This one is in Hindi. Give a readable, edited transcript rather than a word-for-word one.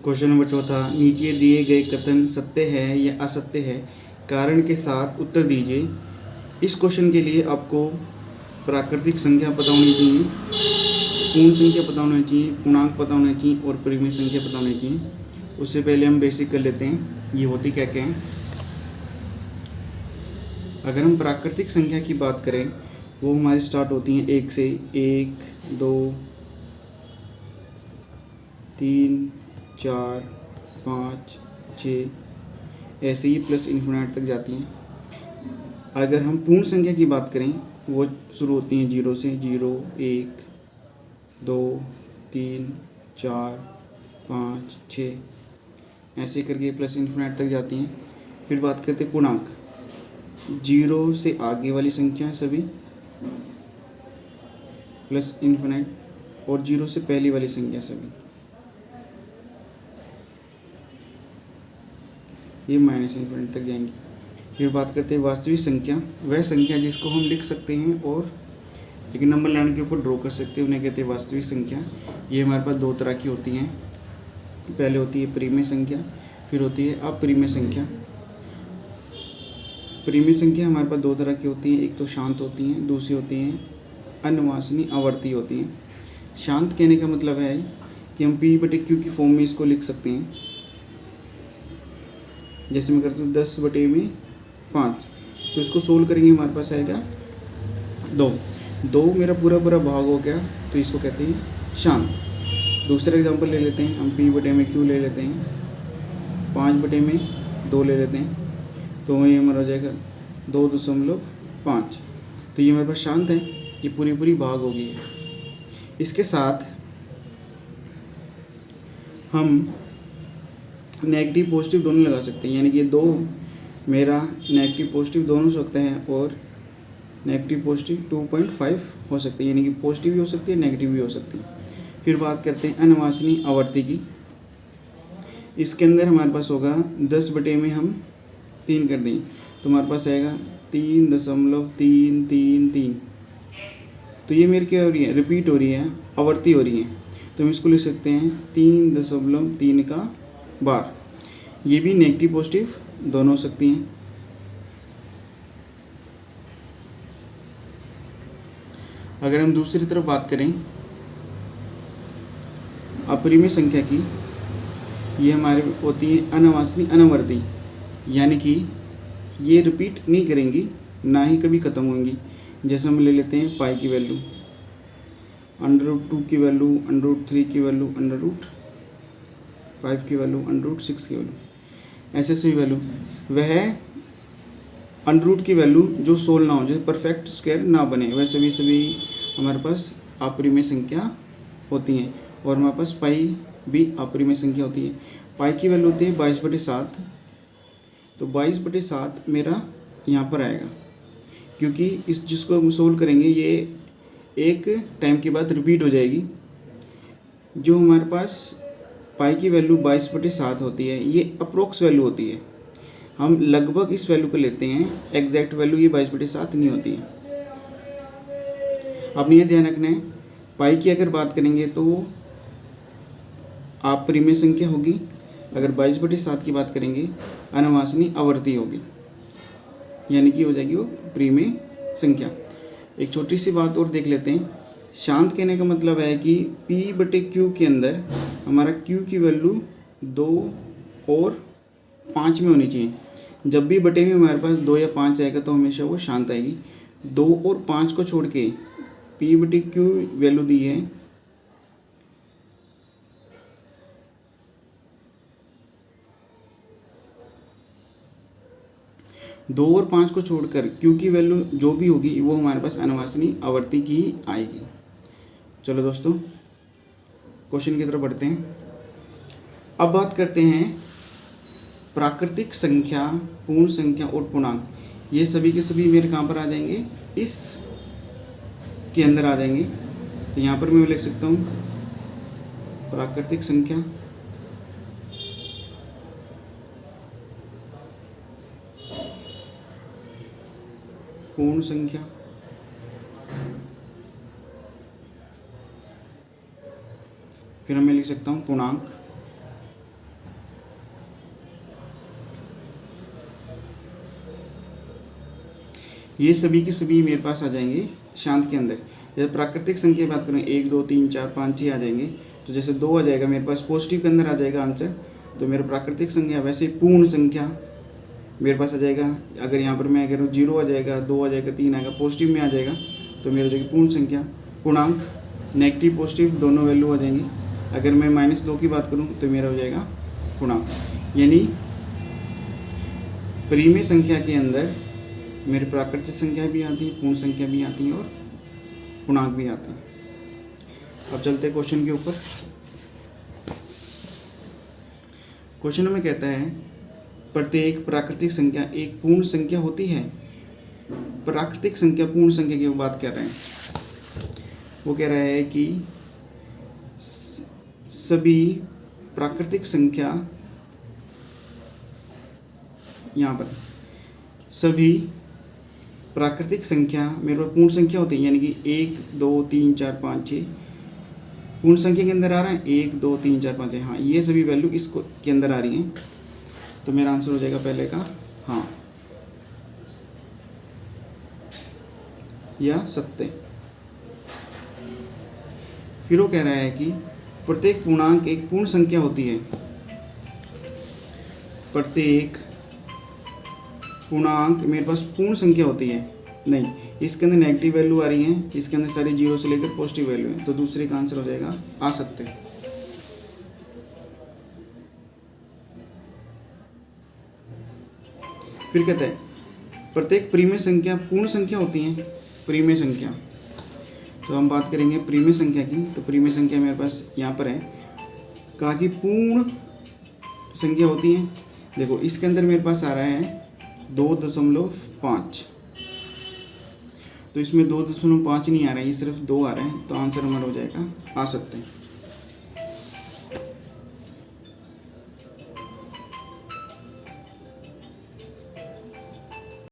क्वेश्चन नंबर चौथा, नीचे दिए गए कथन सत्य है या असत्य है, कारण के साथ उत्तर दीजिए। इस क्वेश्चन के लिए आपको प्राकृतिक संख्या पता होनी चाहिए, पूर्ण संख्या पता होनी चाहिए, पूर्णांक पता होना चाहिए और परिमेय संख्या पता होनी चाहिए। उससे पहले हम बेसिक कर लेते हैं, ये होती क्या क्या है। अगर हम प्राकृतिक संख्या की बात करें, वो हमारी स्टार्ट होती हैं 1 से, 1 2 3 4 5 6 ऐसे ही प्लस इन्फिनाइट तक जाती हैं। अगर हम पूर्ण संख्या की बात करें, वो शुरू होती हैं 0 से, 0 1 2 3 4 5 6 ऐसे करके प्लस इन्फिनाइट तक जाती हैं। फिर बात करते हैं पूर्णांक, 0 से आगे वाली संख्या सभी प्लस इन्फिनाइट, और 0 से पहली वाली संख्या सभी ये माइनस इन्फिनिटी तक जाएंगी। फिर बात करते हैं वास्तविक संख्या, वह संख्या जिसको हम लिख सकते हैं और एक नंबर लाइन के ऊपर ड्रॉ कर सकते हैं, उन्हें कहते हैं वास्तविक संख्या। ये हमारे पास दो तरह की होती हैं, पहले होती है परिमेय संख्या, फिर होती है अपरिमेय संख्या। परिमेय संख्या हमारे पास दो तरह की होती हैं, एक तो शांत होती हैं, दूसरी होती हैं अनवासनी आवर्ती होती हैं। शांत कहने का मतलब है कि हम P/Q की फॉर्म में इसको लिख सकते हैं। जैसे मैं करता हूँ 10/5, तो इसको सोल्व करेंगे, हमारे पास आएगा 2 मेरा पूरा भाग हो गया, तो इसको कहते हैं शांत। दूसरा एग्जांपल ले लेते हैं हम, P/Q ले लेते हैं, 5/2 ले लेते हैं, तो ये हमारा हो जाएगा 2.5। तो ये हमारे पास शांत है, ये पूरी भाग हो गई है। इसके साथ हम नेगेटिव पॉजिटिव दोनों लगा सकते हैं, यानी कि 2 मेरा नेगेटिव पॉजिटिव दोनों हो सकता है और नेगेटिव पॉजिटिव 2.5 हो सकते हैं, यानी कि पॉजिटिव भी हो सकती है, नेगेटिव भी हो सकती है। फिर बात करते हैं अनवासनी आवर्ती की। इसके अंदर हमारे पास होगा 10 में हम 3 कर दें, तो हमारे पास आएगा 3.333। तो ये मेरी क्या हो रही है, रिपीट हो रही है, आवर्ती हो रही है, तो हम इसको लिख सकते हैं 3.3 का बार। ये भी नेगेटिव पॉजिटिव दोनों हो सकती हैं। अगर हम दूसरी तरफ बात करें अपरिमेय संख्या की, ये हमारी होती है अनवासनी अनवर्ती, यानी कि ये रिपीट नहीं करेंगी, ना ही कभी ख़त्म होंगी। जैसे हम ले लेते हैं पाई की वैल्यू, √2 की वैल्यू, √3 की वैल्यू, √5 की वैल्यू, √6 की वैल्यू, ऐसे सभी वैल्यू। वह √, की वैल्यू जो सोल ना हो, जो परफेक्ट स्क्वायर ना बने, वह सभी हमारे पास अपरिमेय संख्या होती हैं। और हमारे पास पाई भी अपरिमेय संख्या होती है। पाई की वैल्यू होती है 22/7, तो 22/7 मेरा यहाँ पर आएगा, क्योंकि इस जिसको हम सोल्व करेंगे ये एक टाइम के बाद रिपीट हो जाएगी। जो हमारे पास पाई की वैल्यू 22/7 होती है, ये अप्रोक्स वैल्यू होती है, हम लगभग इस वैल्यू को लेते हैं, एग्जैक्ट वैल्यू ये 22/7 नहीं होती है। अब ये ध्यान रखना है, पाई की अगर बात करेंगे तो अपरिमेय संख्या होगी, अगर 22/7 की बात करेंगे अनवासनी आवर्ती होगी, यानी कि हो जाएगी वो परिमेय संख्या। एक छोटी सी बात और देख लेते हैं, शांत कहने का मतलब है कि P/Q के अंदर हमारा Q की वैल्यू 2 और 5 में होनी चाहिए। जब भी बटे में हमारे पास 2 या 5 आएगा तो हमेशा वो शांत आएगी। 2 और 5 को छोड़ के P/Q वैल्यू दी है 2 और 5 को छोड़कर Q की वैल्यू जो भी होगी वो हमारे पास अनवासनी आवर्ती की आएगी। चलो दोस्तों, क्वेश्चन की तरफ बढ़ते हैं। अब बात करते हैं प्राकृतिक संख्या, पूर्ण संख्या और पूर्णांक। ये सभी के सभी मेरे कहाँ पर आ जाएंगे, इस के अंदर आ जाएंगे। तो यहाँ पर मैं लिख सकता हूँ प्राकृतिक संख्या, पूर्ण संख्या, फिर मैं लिख सकता हूँ पूर्णांक, ये सभी के सभी मेरे पास आ जाएंगे शांत के अंदर। जैसे प्राकृतिक संख्या की बात करें 1 2 3 4 5 6 आ जाएंगे, तो जैसे 2 आ जाएगा मेरे पास पॉजिटिव के अंदर आ जाएगा आंसर, तो मेरा प्राकृतिक संख्या। वैसे पूर्ण संख्या मेरे पास आ जाएगा, अगर यहाँ पर मैं अगर 0 आ जाएगा, 2 आ जाएगा, 3 आएगा, पॉजिटिव में आ जाएगा, तो मेरा हो जाएगी पूर्ण संख्या। पूर्णांक नेगेटिव पॉजिटिव दोनों वैल्यू आ जाएंगी। अगर मैं -2 की बात करूँ तो मेरा हो जाएगा पूर्णांक। यानी परिमेय संख्या के अंदर मेरी प्राकृतिक संख्या भी आती है, पूर्ण संख्या भी आती है और पूर्णांक भी आते हैं। अब चलते हैं क्वेश्चन के ऊपर। क्वेश्चन में कहता है प्रत्येक प्राकृतिक संख्या एक पूर्ण संख्या होती है। प्राकृतिक संख्या पूर्ण संख्या की बात कर रहे हैं। वो कह रहा है कि सभी प्राकृतिक संख्या, यहाँ पर सभी प्राकृतिक संख्या मेरे पास पूर्ण संख्या होती है, यानी कि 1 2 3 4 5 6 पूर्ण संख्या के अंदर आ रहा है। 1 2 3 4 5 6, हाँ ये सभी वैल्यू इसको के अंदर आ रही हैं, तो मेरा आंसर हो जाएगा पहले का हाँ या सत्य। फिर वो कह रहा है कि प्रत्येक पूर्णांक एक पूर्ण संख्या होती है। प्रत्येक पूर्णांक मेरे पास पूर्ण संख्या होती है। नहीं, इसके अंदर नेगेटिव वैल्यू आ रही है, इसके अंदर सारी 0 से लेकर पॉजिटिव वैल्यू है, तो दूसरे का आंसर हो जाएगा असत्य। फिर कहता है प्रत्येक परिमेय संख्या पूर्ण संख्या होती है। परिमेय संख्या, तो हम बात करेंगे परिमेय संख्या की। तो परिमेय संख्या मेरे पास यहाँ पर है, कहा कि पूर्ण संख्या होती है। देखो इसके अंदर मेरे पास आ रहा है 2.5, तो इसमें 2.5 नहीं आ रहा है, ये सिर्फ 2 आ रहा है, तो आंसर हमारा हो जाएगा असत्य।